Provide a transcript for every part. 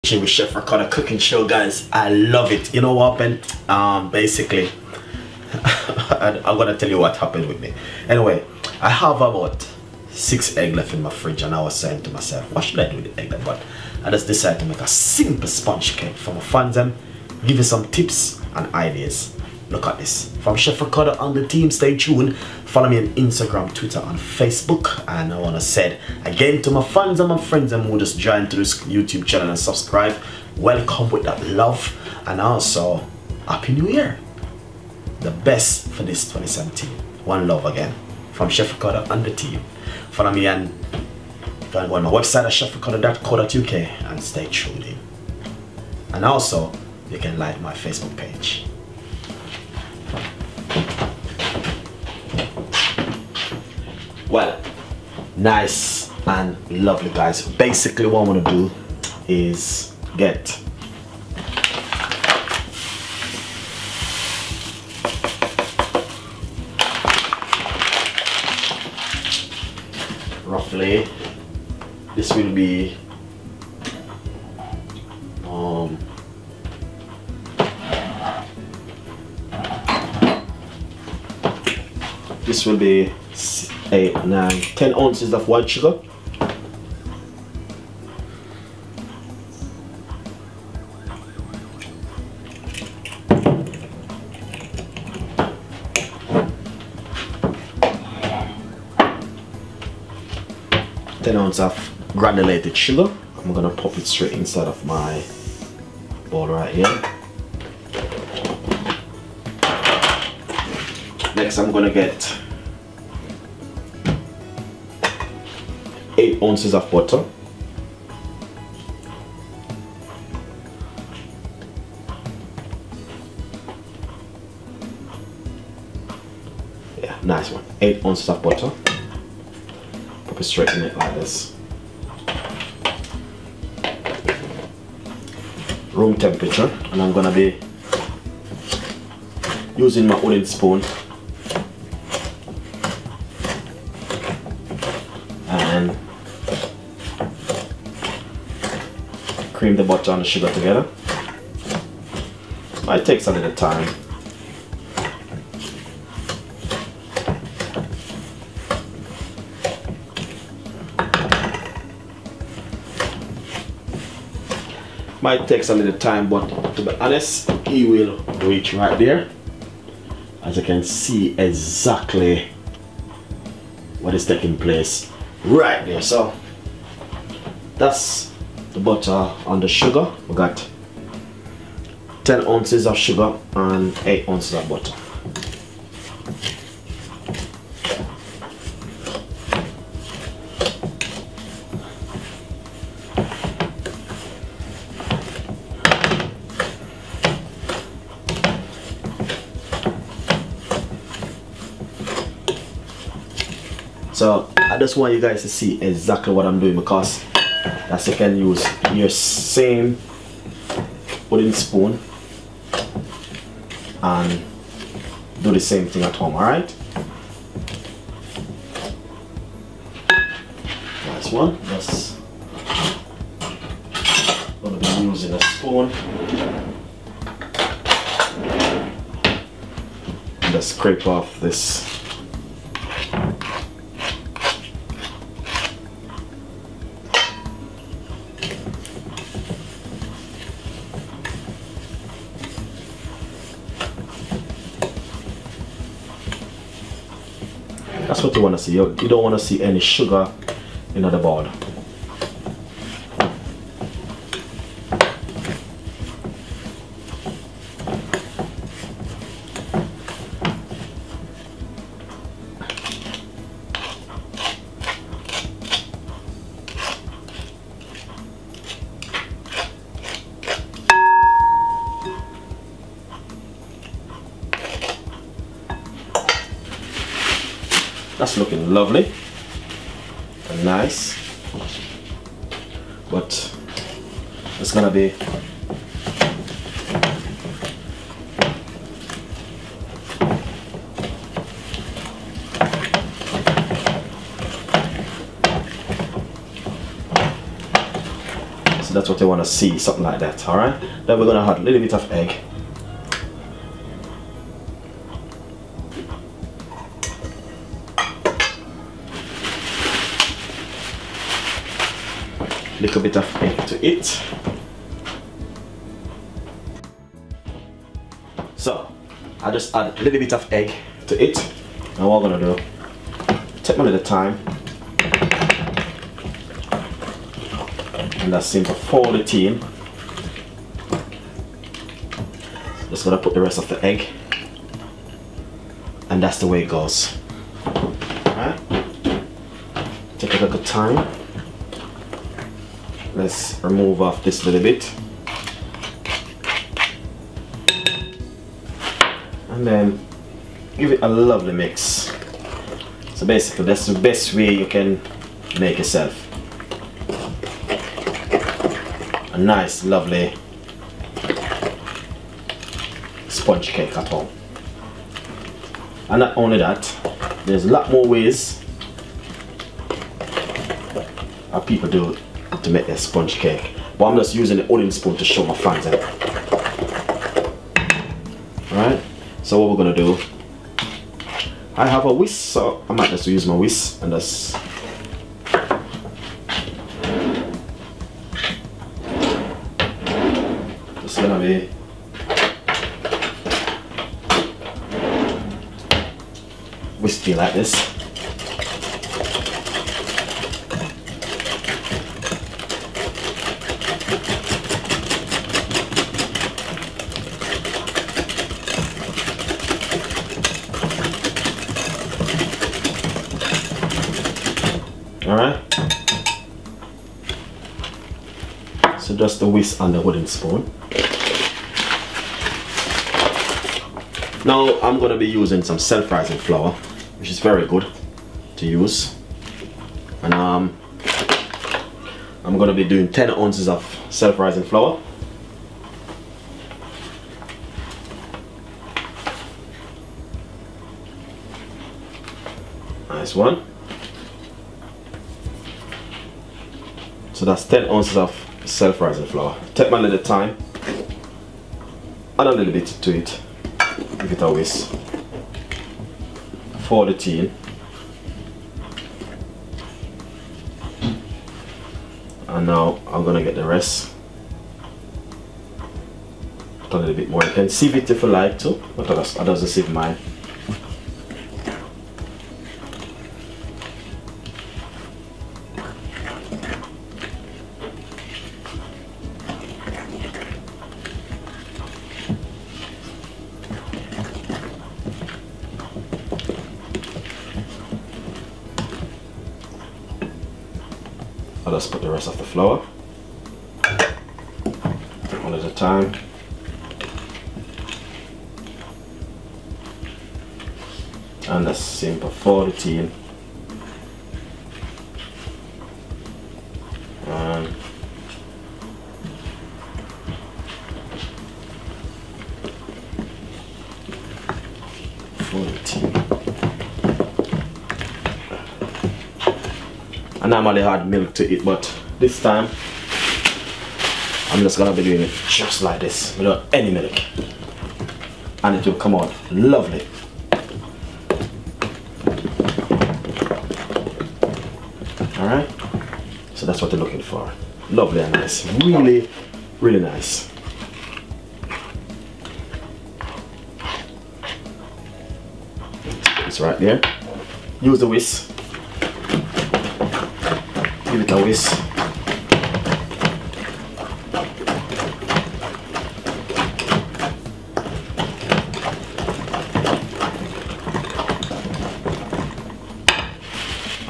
teaching with Chef Ricardo cooking show, guys. I love it. You know what happened? Basically, I'm gonna tell you what happened with me. Anyway, I have about 6 eggs left in my fridge, and I was saying to myself, what should I do with the egg then? But I just decided to make a simple sponge cake for my fans and give you some tips and ideas. Look at this. From Chef Ricardo and the team, stay tuned. Follow me on Instagram, Twitter, and Facebook. And I want to say again to my fans and my friends and who just joined to this YouTube channel and subscribe, welcome with that love, and also Happy New Year. The best for this 2017. One love again from Chef Ricardo and the team. Follow me and go on my website at chefricardo.co.uk and stay tuned in. And also, you can like my Facebook page. Well, nice and lovely, guys. Basically what I want to do is get roughly, this will be this will be 8, 9, 10 ounces of white sugar. Ounces of granulated sugar. I'm gonna pop it straight inside of my bowl right here. Next, I'm gonna get 8 ounces of butter. Yeah, nice one. 8 ounces of butter. Pop it straight in it like this. Room temperature, and I'm gonna be using my wooden spoon and cream the butter and the sugar together. It takes a little time. Might take a little time, but to be honest, he will reach right there. As you can see exactly what is taking place right there. So that's the butter and the sugar. We got 10 ounces of sugar and 8 ounces of butter. So I just want you guys to see exactly what I'm doing, because that's you can use your same wooden spoon and do the same thing at home, alright? Nice one. That's gonna be using a spoon. Just scrape off this . That's what you want to see. You don't want to see any sugar in the bowl. That's looking lovely and nice, but it's gonna be So that's what you want to see, something like that. All right. Then we're gonna add a little bit of egg. Little bit of egg to it. So I just add a little bit of egg to it. And what I'm gonna do, take my little time, and that's simple, fold it in. Just gonna put the rest of the egg, and that's the way it goes. Alright, take a little time. Let's remove off this little bit, and then give it a lovely mix. So basically that's the best way you can make yourself a nice lovely sponge cake at home. And not only that, there's a lot more ways how people do to make their sponge cake, but I'm just using the wooden spoon to show my fans it. Alright, so what we're gonna do, I have a whisk, so I might just use my whisk and just gonna be whiskey like this. Alright, so just the whisk on the wooden spoon. Now I'm going to be using some self-rising flour, which is very good to use. And I'm going to be doing 10 ounces of self-rising flour. Nice one. So that's 10 ounces of self-rising flour. Take my little time, add a little bit to it, give it a whisk, fold it in, and now I'm gonna get the rest. Put a little bit more. You can sieve it if you like to, but I doesn't sieve mine. I'll just put the rest of the flour one at a time. And that's simple, fold it in. And fold it in. I normally add milk to it, but this time I'm just gonna be doing it just like this, without any milk, and it will come out lovely. Alright, so that's what you're looking for. Lovely and nice, really, really nice. It's right there. Use the whisk. Give it a whisk.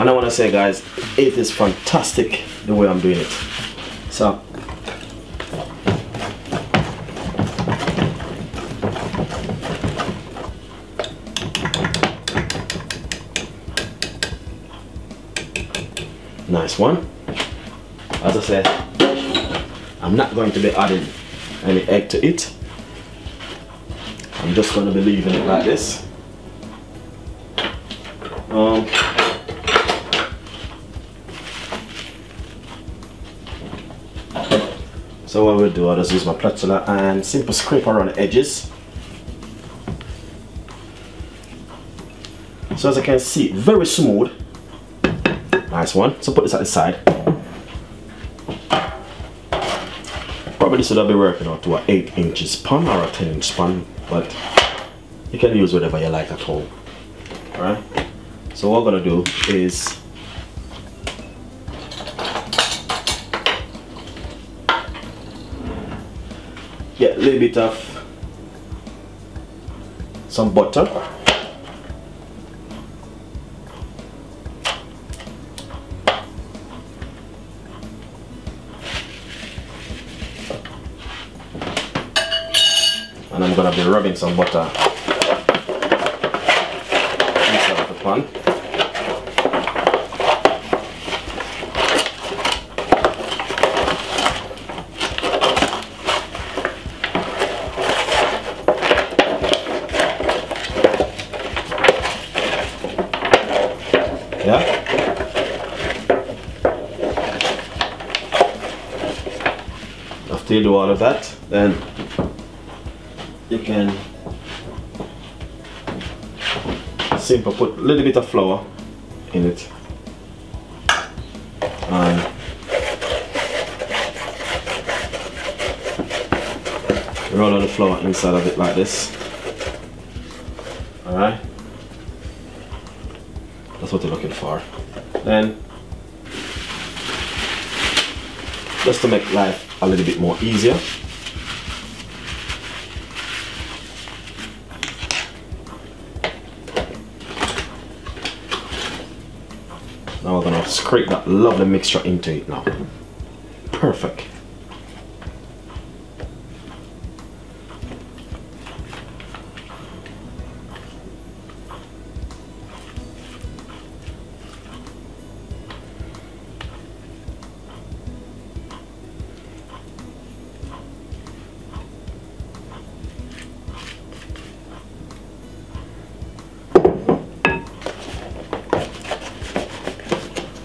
And I want to say, guys, it is fantastic the way I'm doing it. So nice one. As I said, I'm not going to be adding any egg to it. I'm just going to be leaving it like this. So what we'll do, I'll just use my spatula and simple scrape around the edges. So as you can see, very smooth. Nice one. So put this at the side. Probably this would be working out to an 8-inch span or a 10-inch span, but you can use whatever you like at home. Alright? So what we're gonna do is get a little bit of some butter. And I'm gonna be rubbing some butter inside of the pan. Yeah. After you do all of that, then you can simply put a little bit of flour in it and roll out the flour inside of it like this. Alright, that's what you're looking for. Then, just to make life a little bit more easier, now we're gonna scrape that lovely mixture into it now. Perfect.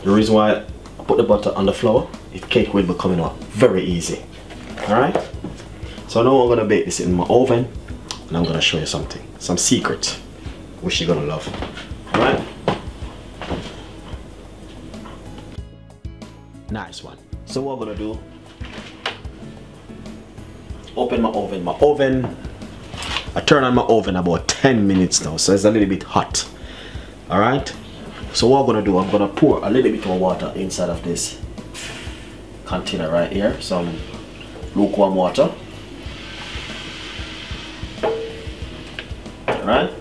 The reason why I put the butter on the flour, the cake will be coming out very easy. Alright? So now I'm gonna bake this in my oven and I'm gonna show you something. Some secret which you're gonna love. Alright? Nice one. So what I'm gonna do, open my oven. I turn on my oven about 10 minutes now, so it's a little bit hot. Alright? So what I'm gonna do, I'm gonna pour a little bit of water inside of this container right here, some lukewarm water. Alright,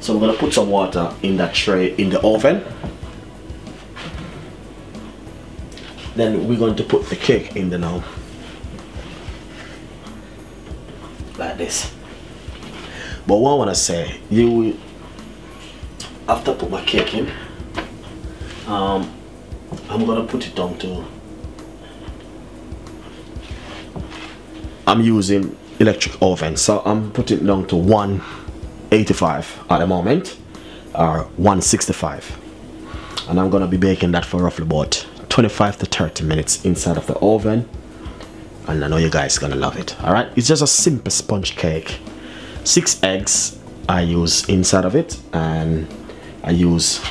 so we're gonna put some water in that tray in the oven. Then we're going to put the cake in there now, like this. But what I wanna say, after I put my cake in, I'm gonna put it down to, I'm using electric oven, so I'm putting it down to 185 at the moment, or 165, and I'm gonna be baking that for roughly about 25 to 30 minutes inside of the oven, and I know you guys are gonna love it. Alright, it's just a simple sponge cake. 6 eggs I use inside of it, and I use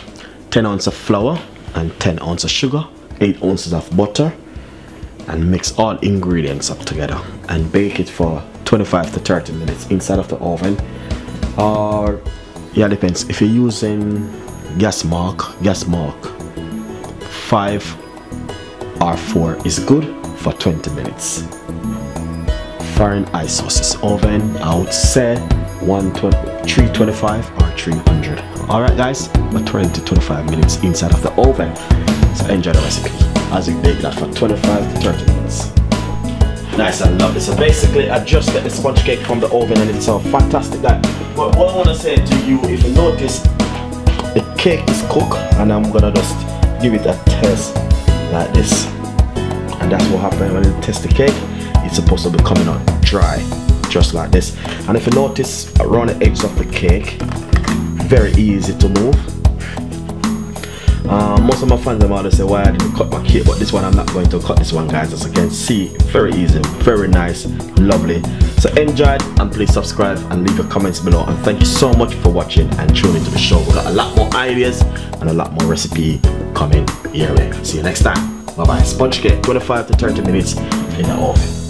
10 ounces of flour and 10 ounces of sugar, 8 ounces of butter, and mix all ingredients up together and bake it for 25 to 30 minutes inside of the oven. Or yeah, depends if you're using gas mark 5 or 4 is good for 20 minutes. Fahrenheit sauces oven, I would say 325 or 300. Alright guys, but 20 to 25 minutes inside of the oven. So enjoy the recipe as we bake that for 25 to 30 minutes. Nice and lovely. So basically I just get the sponge cake from the oven and it's so fantastic that. But what I want to say to you, if you notice, the cake is cooked and I'm gonna just give it a taste like this. And that's what happens when you taste the cake. It's supposed to be coming out dry, just like this. And if you notice around the edges of the cake, very easy to move. Most of my fans are always say why I didn't cut my cake, but this one I'm not going to cut this one, guys. As you can see, very easy, very nice, lovely. So enjoy it, and please subscribe and leave your comments below, and thank you so much for watching and tuning into the show. We've got a lot more ideas and a lot more recipe coming your way. See you next time. Bye bye. Sponge cake, 25 to 30 minutes in the oven.